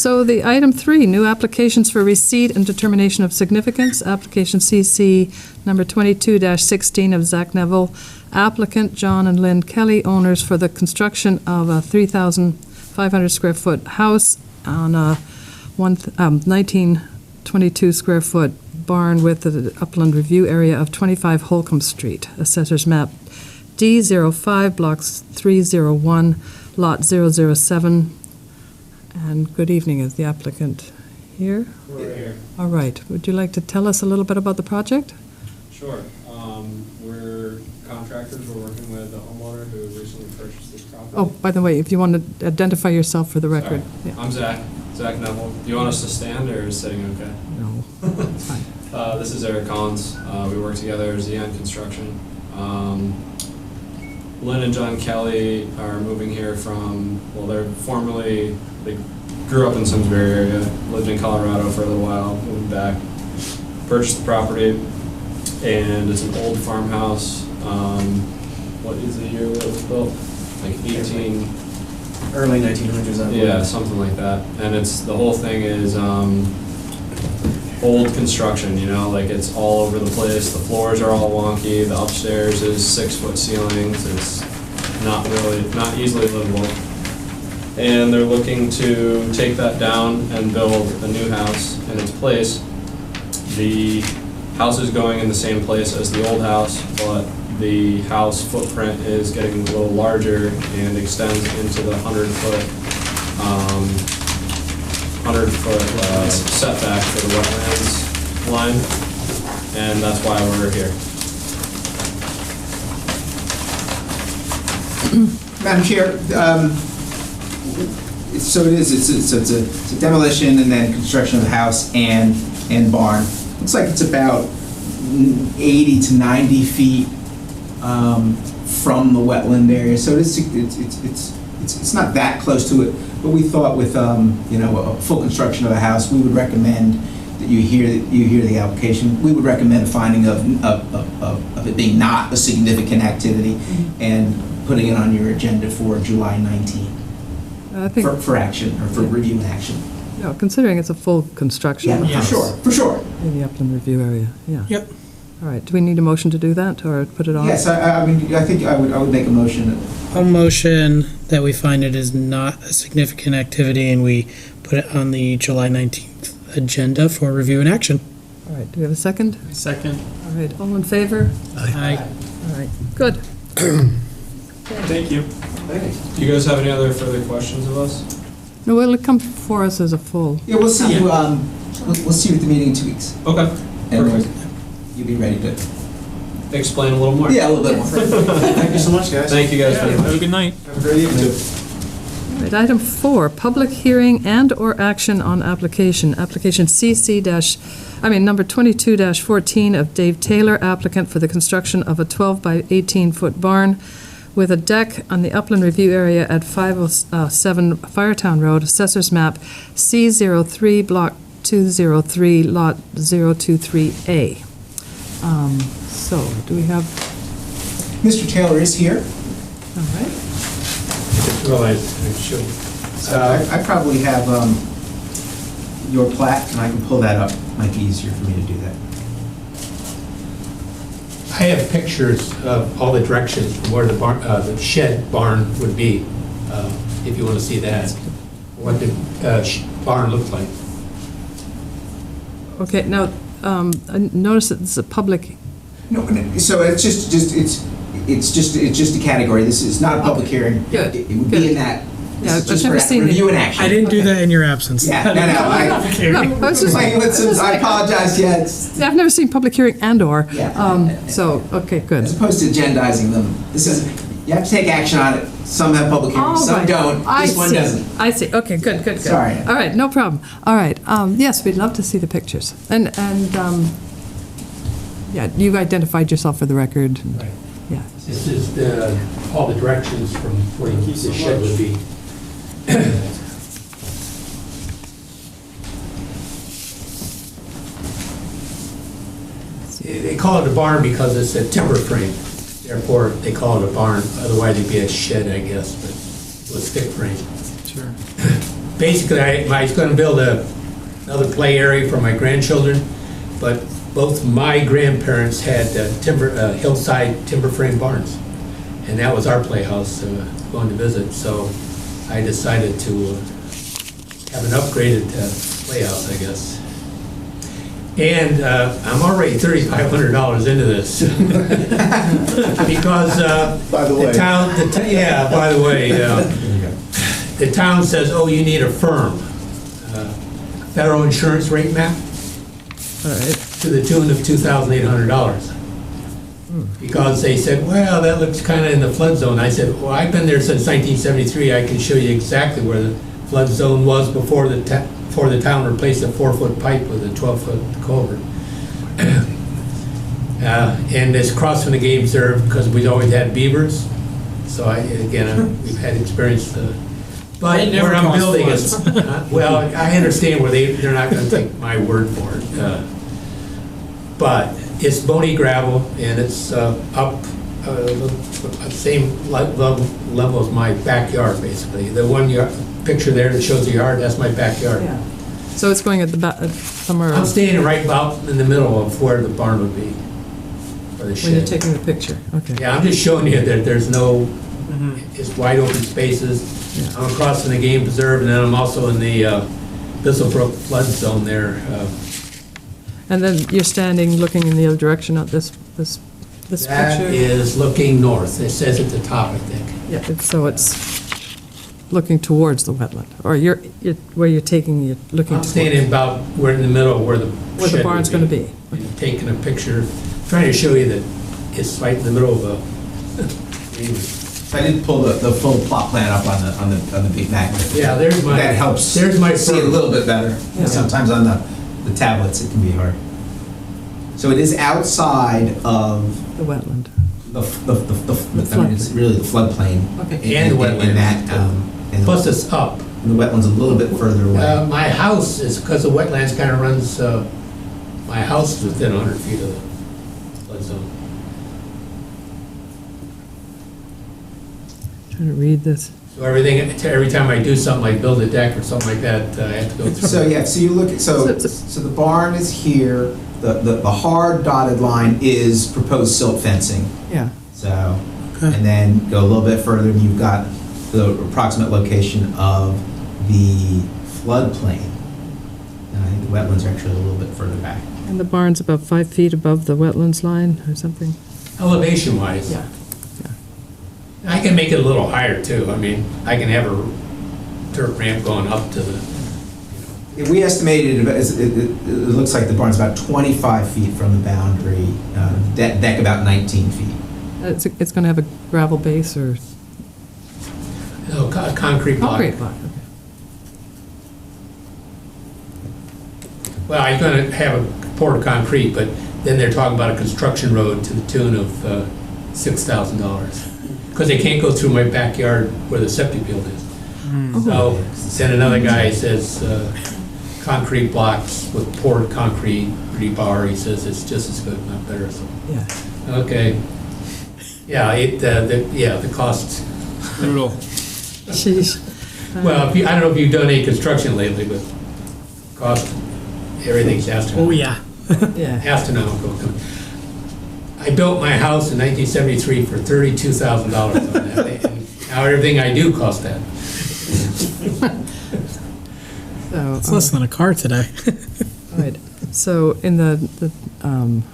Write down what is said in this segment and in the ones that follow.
So the item 3, new applications for receipt and determination of significance. Application CC number 22-16 of Zach Neville. Applicant John and Lynn Kelly, owners, for the construction of a 3,500 square foot house on a 1922 square foot barn with the upland review area of 25 Holcomb Street. Assessor's map D05, blocks 301, lot 007. And good evening, is the applicant here? We're here. All right. Would you like to tell us a little bit about the project? Sure. We're contractors. We're working with a homeowner who recently purchased this property. Oh, by the way, if you want to identify yourself for the record. Sorry. I'm Zach Neville. Do you want us to stand or is sitting okay? No, it's fine. This is Eric Collins. We work together as Xeon Construction. Lynn and John Kelly are moving here from, well, they grew up in Simsbury area, lived in Colorado for a little while, moved back, purchased the property, and it's an old farmhouse. What is the year that it was built? Like Early 1900s, I believe. yeah, something like that. And the whole thing is old construction, like it's all over the place. The floors are all wonky. The upstairs is 6-foot ceilings. It's not easily livable. And they're looking to take that down and build a new house in its place. The house is going in the same place as the old house, but the house footprint is getting a little larger and extends into the 100-foot setback for the wetlands line, and that's why we're here. Madam Chair, it's a demolition and then construction of the house and barn. Looks like it's about 80 to 90 feet from the wetland area, so it's not that close to it. But we thought with a full construction of a house, we would recommend that you hear the application. We would recommend a finding of it being not a significant activity and putting it on your agenda for July 19th for action, or for review and action. No, considering it's a full construction house. For sure. In the upland review area, yeah. Yep. All right, do we need a motion to do that, or put it on? Yes, I think I would make a motion. I'll motion that we find it is not a significant activity and we put it on the July 19th agenda for review and action. All right, do we have a second? Second. All right, all in favor? Aye. All right, good. Thank you. Do you guys have any other further questions of us? No, will it come for us as a full? Yeah, we'll see you. We'll see you at the meeting in 2 weeks. Okay. And Perfect. you'll be ready to Explain a little more. Yeah, a little bit more. Thank you so much, guys. Thank you guys very much. Have a good night. Have a great evening. All right, item 4, public hearing and/or action on application. Application number 22-14 of Dave Taylor, applicant for the construction of a 12 by 18 foot barn with a deck on the upland review area at 507 Firetown Road, assessor's map C03, block 203, lot 023A. So, do we have, Mr. Taylor is here. all right. Well, I should. I probably have your plat, and I can pull that up. Might be easier for me to do that. I have pictures of all the directions from where the shed barn would be, if you want to see that, what the barn looked like. Okay, now, I noticed that this is a public, No, so it's just a category. This is not a public hearing. Good, It would good. be in that. Yeah, This is I've just never for seen it. review and action. I didn't do that in your absence. Yeah, no. no, I was just, I apologize. Yeah, it's, I've never seen public hearing and/or, Yeah. so, okay, good. as opposed to agendizing them. This is, you have to take action on it. Some have public hearings, All some right. don't. This one doesn't. I see, okay, good. Sorry. All right, no problem. All right, yes, we'd love to see the pictures. And yeah, you've identified yourself for the record. Right. Yeah. This is all the directions from where the shed would be. They call it a barn because it's a timber frame. Therefore, they call it a barn. Otherwise, it'd be a shed, I guess, but with stick frame. Sure. basically, I was gonna build another play area for my grandchildren, but both my grandparents had hillside timber frame barns, and that was our playhouse, going to visit, so I decided to have an upgraded playhouse, I guess. And I'm already $3,500 into this. Because By the way. by the way, the town says, oh, you need a firm. Federal insurance rate map All right. to the tune of $2,800. Because they said, well, that looks kind of in the flood zone. I said, well, I've been there since 1973. I can show you exactly where the flood zone was before the town replaced a 4-foot pipe with a 12-foot culvert. And it's across from the game reserve because we've always had beavers. So we've had experience. But They never where I'm cause building floods. is, well, I understand where they're not going to take my word for it. But it's bony gravel and it's up same level as my backyard, basically. The picture there that shows the yard, that's my backyard. Yeah. So it's going at the back, somewhere I'm standing right about in the middle of where the barn would be, or the when you're shed. taking the picture. Okay. Yeah, I'm just showing you that there's no, it's wide open spaces. Yeah. I'm across from the game preserve, and then I'm also in the Bisselbrook flood zone there. And then you're standing, looking in the other direction at this That picture? is looking north. It says at the top, I think. Yeah, so it's looking towards the wetland, or where you're taking, you're looking I'm towards. standing about, we're in the middle where the Where the shed barn's would gonna be. And taking a picture, trying to show you that it's right in the middle of a. I didn't pull the full plot plan up on the big map. Yeah, there's my. That helps. There's my See it a firm. little bit better. Yeah. Sometimes on the tablets, it can be hard. So it is outside of The wetland. I mean, it's really the floodplain. Okay. And the In wetlands. that, and Plus it's up. the wetland's a little bit further away. My house is, because the wetlands kind of runs, my house is within 100 feet of the flood zone. Trying to read this. So every time I do something, like build a deck or something like that, I have to go through. So, yeah, so you look at, so the barn is here, the hard dotted line is proposed silt fencing. Yeah. So, and then go a little bit further, and you've got the approximate location of the floodplain. And I think the wetlands are actually a little bit further back. And the barn's about 5 feet above the wetlands line or something? Elevation wise. Yeah. I can make it a little higher too. I mean, I can have a dirt ramp going up to the, We estimated, it looks like the barn's about 25 feet from the boundary, deck about 19 feet. It's going to have a gravel base or a concrete block. concrete block? Okay. Well, I'm gonna have a poured concrete, but then they're talking about a construction road to the tune of $6,000. Because they can't go through my backyard where the septic field is. So then another guy says, concrete blocks with poured concrete, rebar, he says it's just as good, not better, so, Yeah. okay. Yeah, the cost, Brutal. Sheesh. well, I don't know if you've done any construction lately, but cost, everything's astronomical. Oh, yeah. Yeah. Astronomical. I built my house in 1973 for $32,000 on that. And now everything I do costs that. So, It's less than a car today. right. So in the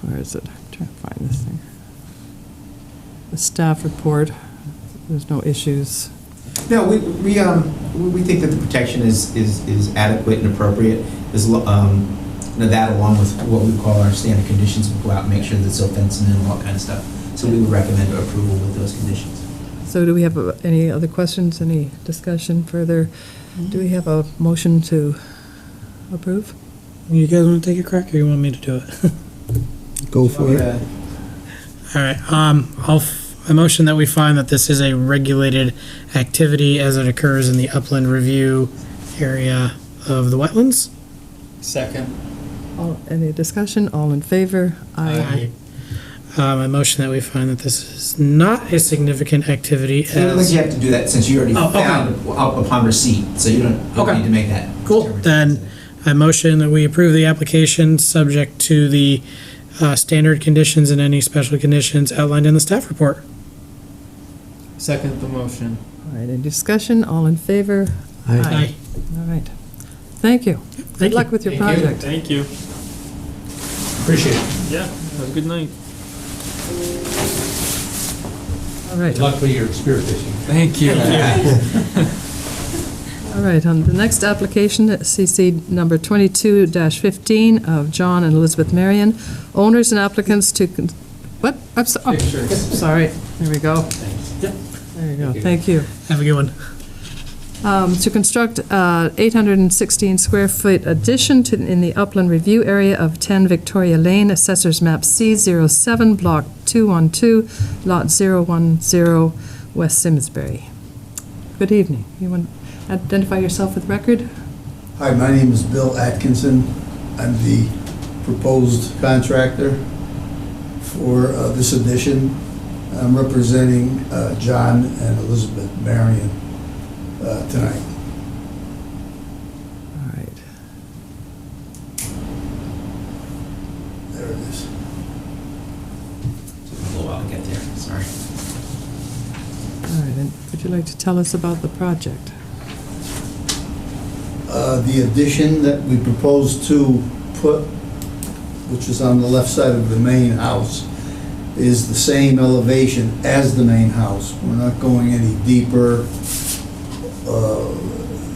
where is it? I'm trying to find this thing. The staff report, there's no issues. No, we think that the protection is adequate and appropriate. There's, that along with what we call our standard conditions, we'll go out and make sure that silt fencing and all that kind of stuff. So we would recommend approval with those conditions. So do we have any other questions, any discussion further? Do we have a motion to approve? You guys want to take a crack, or you want me to do it? Go for it. All right, I motion that we find that this is a regulated activity as it occurs in the upland review area of the wetlands. Second. Any discussion? All in favor? Aye. I motion that we find that this is not a significant activity I don't think as... you have to do that since you already Oh, okay. found it upon receipt, so you don't Okay. need to make that. Cool, then I motion that we approve the application subject to the standard conditions and any special conditions outlined in the staff report. Second the motion. All right, any discussion? All in favor? Aye. All right. Thank you. Thank Good you. luck with your Thank you. project. Thank you. Appreciate it. Yeah, have a good night. All right. Good luck with your spear fishing. Thank you. All right, on the next application, CC number 22-15 of John and Elizabeth Marion, owners and applicants to, what? I'm sorry, there we go. Yep. There you go, thank you. Have a good one. To construct 816 square foot addition in the upland review area of 10 Victoria Lane, Assessors Map C07, Block 212, Lot 010, West Simsbury. Good evening. You want to identify yourself for the record? Hi, my name is Bill Atkinson. I'm the proposed contractor for this addition. I'm representing John and Elizabeth Marion tonight. All right. There it is. Took me a little while to get there, sorry. All right, and would you like to tell us about the project? The addition that we propose to put, which is on the left side of the main house, is the same elevation as the main house. We're not going any deeper.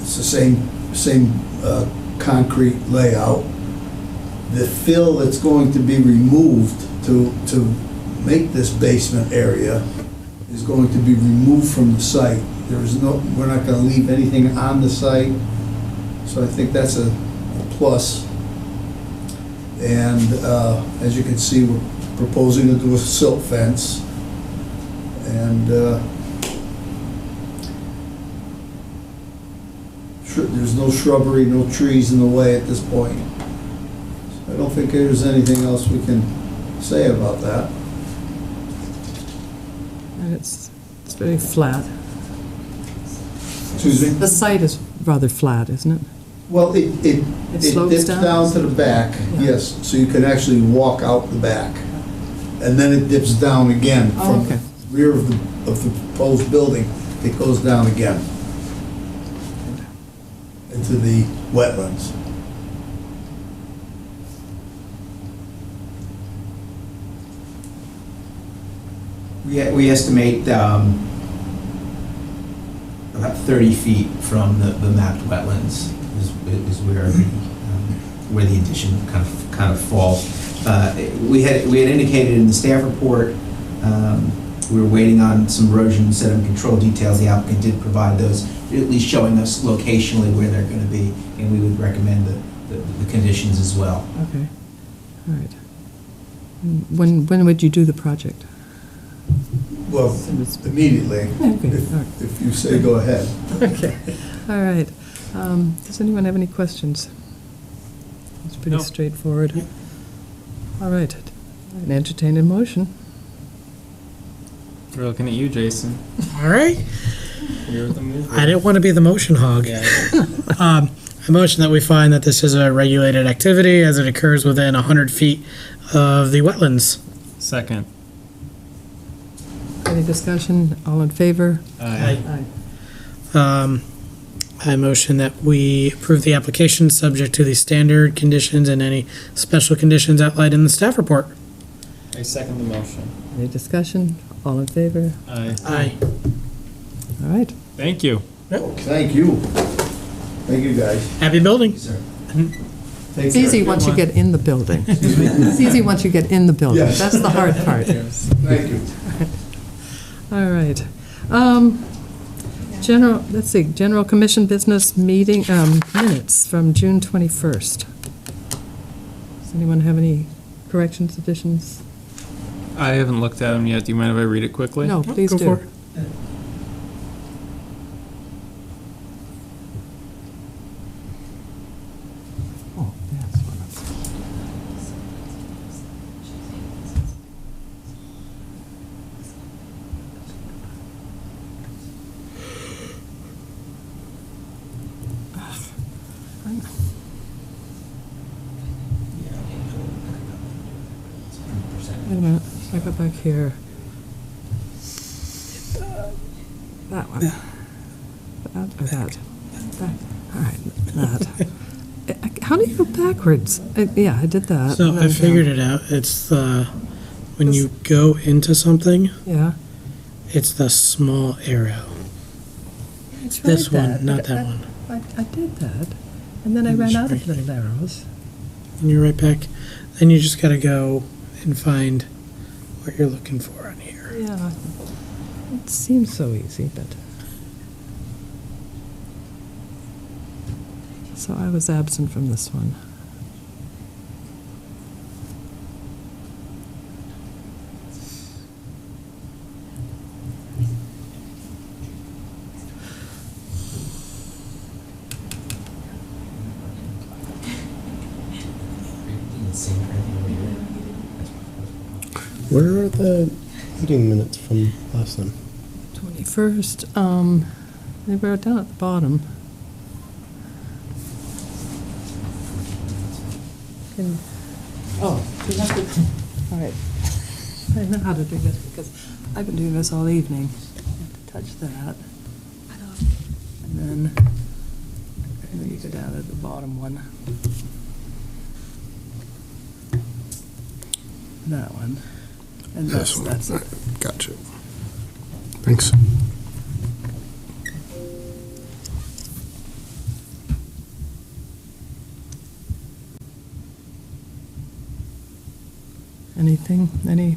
It's the same concrete layout. The fill that's going to be removed to make this basement area is going to be removed from the site. We're not going to leave anything on the site, so I think that's a plus. And as you can see, we're proposing to do a silt fence, and there's no shrubbery, no trees in the way at this point. So I don't think there's anything else we can say about that. And it's very flat. Excuse me? The site is rather flat, isn't it? Well, it It slopes dips down? down to the back, Yeah. yes, so you can actually walk out the back. And then it dips down again Oh, from okay. the rear of the proposed building. It goes down again into the wetlands. We estimate about 30 feet from the mapped wetlands is where the addition kind of falls. We had indicated in the staff report, we were waiting on some erosion and sediment control details. The applicant did provide those, at least showing us locationally where they're going to be, and we would recommend the conditions as well. Okay, all right. When would you do the project? Well, immediately, Okay, all right. if you say go ahead. Okay, all right. Does anyone have any questions? It's pretty No. straightforward. All right, an entertained motion. We're looking at you, Jason. All right. You're the mover. I didn't want to be the motion hog. Yeah. I motion that we find that this is a regulated activity as it occurs within 100 feet of the wetlands. Second. Any discussion? All in favor? Aye. Aye. I motion that we approve the application subject to the standard conditions and any special conditions outlined in the staff report. I second the motion. Any discussion? All in favor? Aye. Aye. All right. Thank you. Thank you. Thank you, guys. Happy building. Sir. Take It's care. easy once you get in the building. It's easy once you get in the building. Yes. That's the hard part. Thank you. All right. General Commission Business Meeting, minutes from June 21st. Does anyone have any corrections, additions? I haven't looked at them yet. Do you mind if I read it quickly? No, please Go do. for it. Oh, yes. Wait a minute, I go back here. That one. That or that? That. All right, that. How do you go backwards? Yeah, I did that. So and I then figured down. it out. It's when you go into something, Yeah. it's the small arrow. It's This right, one, not that one. I did that, and then I ran out of little arrows. And you're right back. Then you just got to go and find what you're looking for on here. Yeah, it seems so easy, but. So I was absent from this one. Where are the meeting minutes from last time? 21st, they were down at the bottom. You have to, all right. I know how to do this because I've been doing this all evening. You have to touch that. And then you go down to the bottom one. That one. And that's it. Gotcha. Thanks. Anything? Any?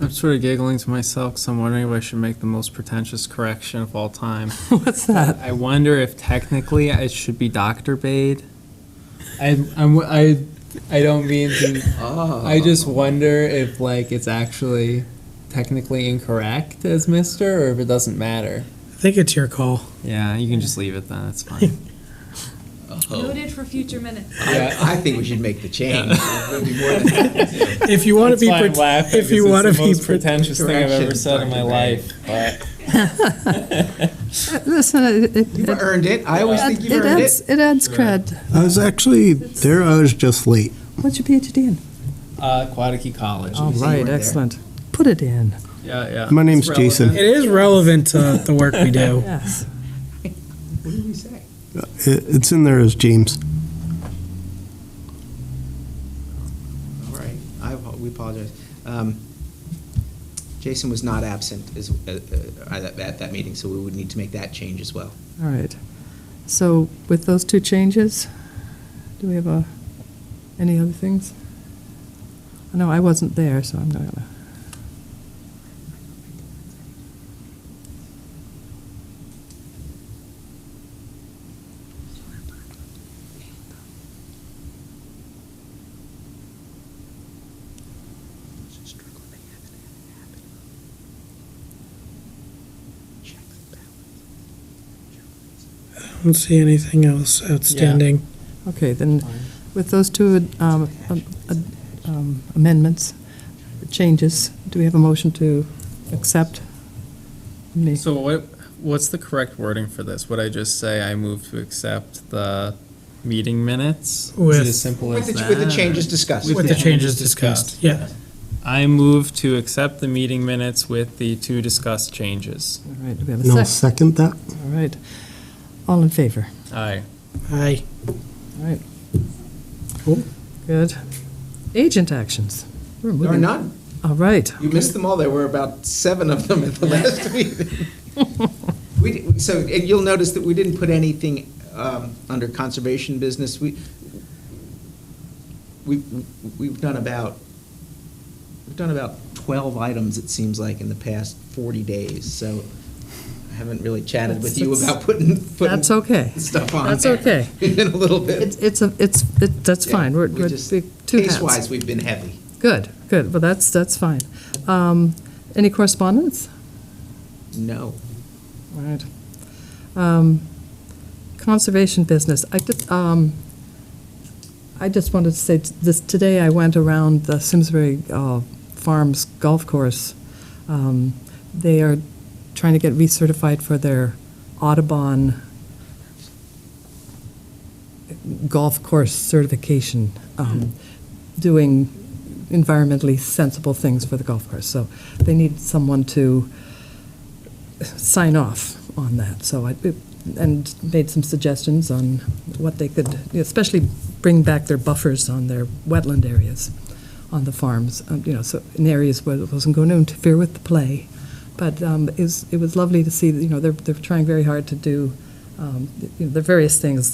I'm sort of giggling to myself because I'm wondering if I should make the most pretentious correction of all time. What's that? I wonder if technically it should be Dr. Bade. I don't mean to. I just wonder if like it's actually technically incorrect as Mr. or if it doesn't matter. I think it's your call. Yeah, you can just leave it then. It's fine. Noted for future minutes. I think we should make the change. It'll be more than that. If you want to That's be, why I'm laughing, if you because want it's to the be most pretentious thing I've ever said in my Correction, life. But Listen, You've earned it. I always think you've it earned adds, it. it adds cred. I was actually there, I was just late. What's your PhD in? Quaddicky College. All say you right, weren't there. excellent. Put it in. Yeah, yeah. My name's It's relevant. Jason. it is relevant to the work we do. Yes. What did we say? It's in there as James. All right. We apologize. Jason was not absent at that meeting, so we would need to make that change as well. All right. So with those two changes, do we have any other things? I know I wasn't there, so I'm not gonna. I don't see anything else outstanding. Okay, then with those two amendments, changes, do we have a motion to accept? Me. So what's the correct wording for this? Would I just say I move to accept the meeting minutes? Is With- it as simple as that? With the changes discussed. With the changes discussed, yeah. I move to accept the meeting minutes with the two discussed changes. All right, do we have a And I'll second? second that. All right. All in favor? Aye. Aye. All right. Cool. Good. Agent actions. We're There are moving. none. All right. You missed them all. There were about 7 of them at the last meeting. So and you'll notice that we didn't put anything under conservation business. We've done about 12 items, it seems like, in the past 40 days. So I haven't really chatted with you about putting That's okay. stuff on That's there. okay. In a little bit. That's fine. We're We just- big two hands. Case-wise, we've been heavy. Good, good. Well, that's fine. Any correspondence? No. All right. Conservation business. I just wanted to say this, today I went around the Simsbury Farms Golf Course. They are trying to get recertified for their Audubon golf course certification, doing environmentally sensible things for the golf course. So they need someone to sign off on that. So and made some suggestions on what they could, especially bring back their buffers on their wetland areas on the farms, so in areas where it wasn't going to interfere with the play. But it was lovely to see that, they're trying very hard to do, the various things.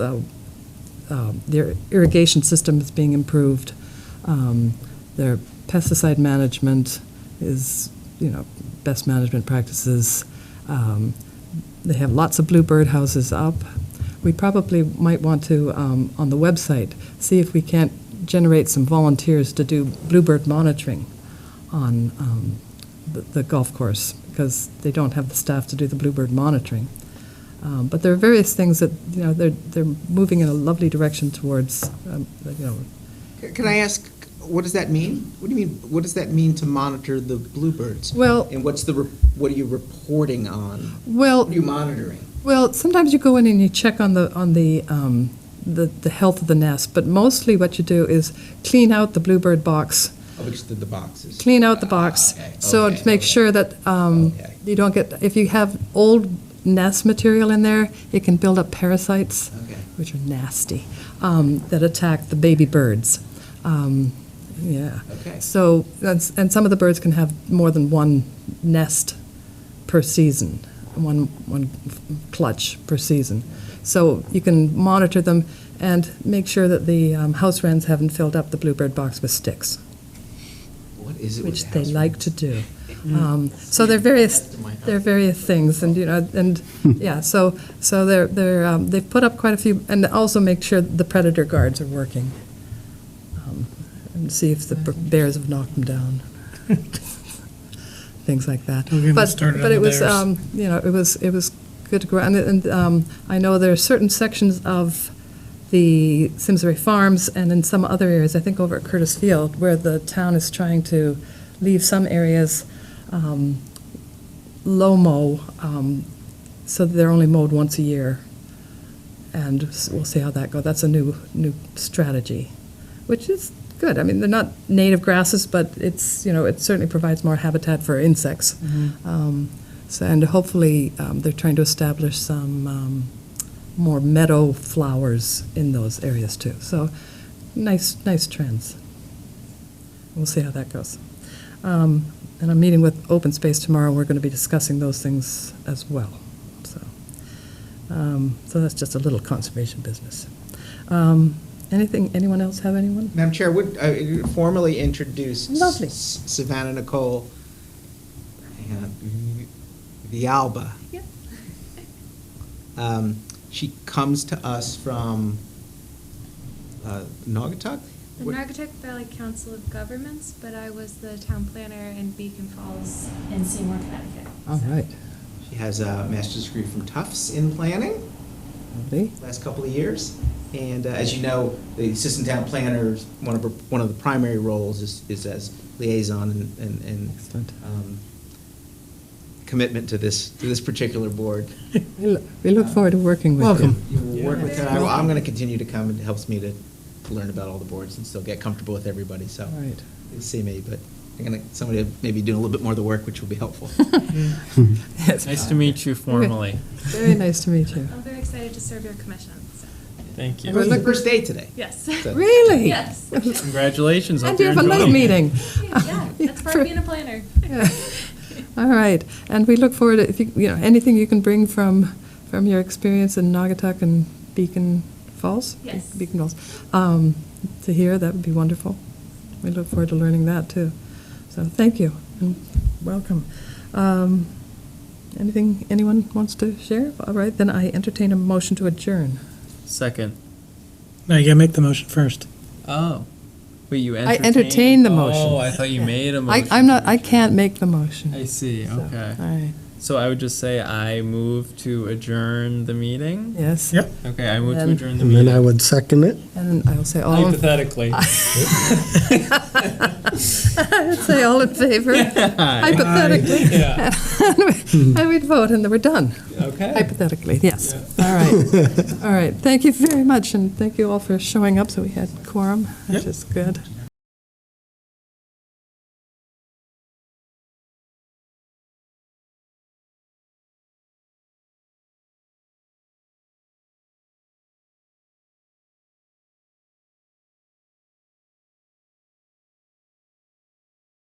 Their irrigation system is being improved. Their pesticide management is, best management practices. They have lots of bluebird houses up. We probably might want to, on the website, see if we can't generate some volunteers to do bluebird monitoring on the golf course, because they don't have the staff to do the bluebird monitoring. But there are various things that, they're moving in a lovely direction towards, Can I ask, what does that mean? What do you mean, what does that mean to monitor the bluebirds? Well, And what are you reporting on? well, What are you monitoring? Well, sometimes you go in and you check on the health of the nest, but mostly what you do is clean out the bluebird box, Oh, which the boxes. clean out the box, okay, so okay, to make okay. sure that Okay. you don't get, if you have old nest material in there, it can build up parasites, Okay. which are nasty, that attack the baby birds. Yeah. Okay. So, and some of the birds can have more than one nest per season, one clutch per season. So you can monitor them and make sure that the house wrens haven't filled up the bluebird box with sticks, What is it with which the they house like to do. So there are various things, and yeah. So they've put up quite a few, and also make sure the predator guards are working, and see if the bears have knocked them down. Things like that. Don't get me But started but on it was bears. it was good to go around, and I know there are certain sections of the Simsbury Farms and in some other areas, I think over at Curtis Field, where the town is trying to leave some areas low mow, so that they're only mowed once a year. And we'll see how that goes. That's a new strategy, which is good. I mean, they're not native grasses, but it's, it certainly provides more habitat for insects. So, and hopefully, they're trying to establish some more meadow flowers in those areas too. So, nice trends. We'll see how that goes. And I'm meeting with Open Space tomorrow. We're going to be discussing those things as well. So that's just a little conservation business. Anyone else have anyone? Madam Chair, would I formally introduce Lovely. Savannah Nicole Villalba. Yep. She comes to us from Naugatuck? The Naugatuck Valley Council of Governments, but I was the town planner in Beacon Falls and Seymour, Connecticut. All right. She has a master's degree from Tufts in planning, Lovely. last couple of years. And as you know, the assistant town planner, one of the primary roles is as liaison and Excellent. commitment to this particular board. We look forward to working with you. Welcome. You will work with her. I'm going to continue to come, and it helps me to learn about all the boards and still get comfortable with everybody, so. All right. You'll see me, but I'm going to, somebody maybe doing a little bit more of the work, which will be helpful. Yes. Nice to meet you formally. Very nice to meet you. I'm very excited to serve your commission, so, Thank It you. was the first day today. yes. So- Really? Yes. Congratulations. And Hope you you're have another enjoying it. meeting. Yeah, that's part of being a planner. Yeah. All right. And we look forward to, if you anything you can bring from your experience in Naugatuck and Beacon Falls? Yes. Beacon Falls. To hear, that would be wonderful. We look forward to learning that, too. So thank you and welcome. Anything anyone wants to share? All right, then I entertain a motion to adjourn. Second. No, you gotta make the motion first. Oh. Wait, you I entertained? entertain the motion. Oh, I thought you made a motion. I can't make the motion. I see, So, okay. All right, So I would just say I move to adjourn the meeting? yes. Yep. Okay, I move to And- adjourn the And meeting. then I would second it. And I'll say all, Hypothetically. I'd say all in favor, hypothetically. Yeah. And we'd vote, and then we're done, Okay. hypothetically, yes. All right, all right. Thank you very much, and thank you all for showing up, so we had quorum, which is good.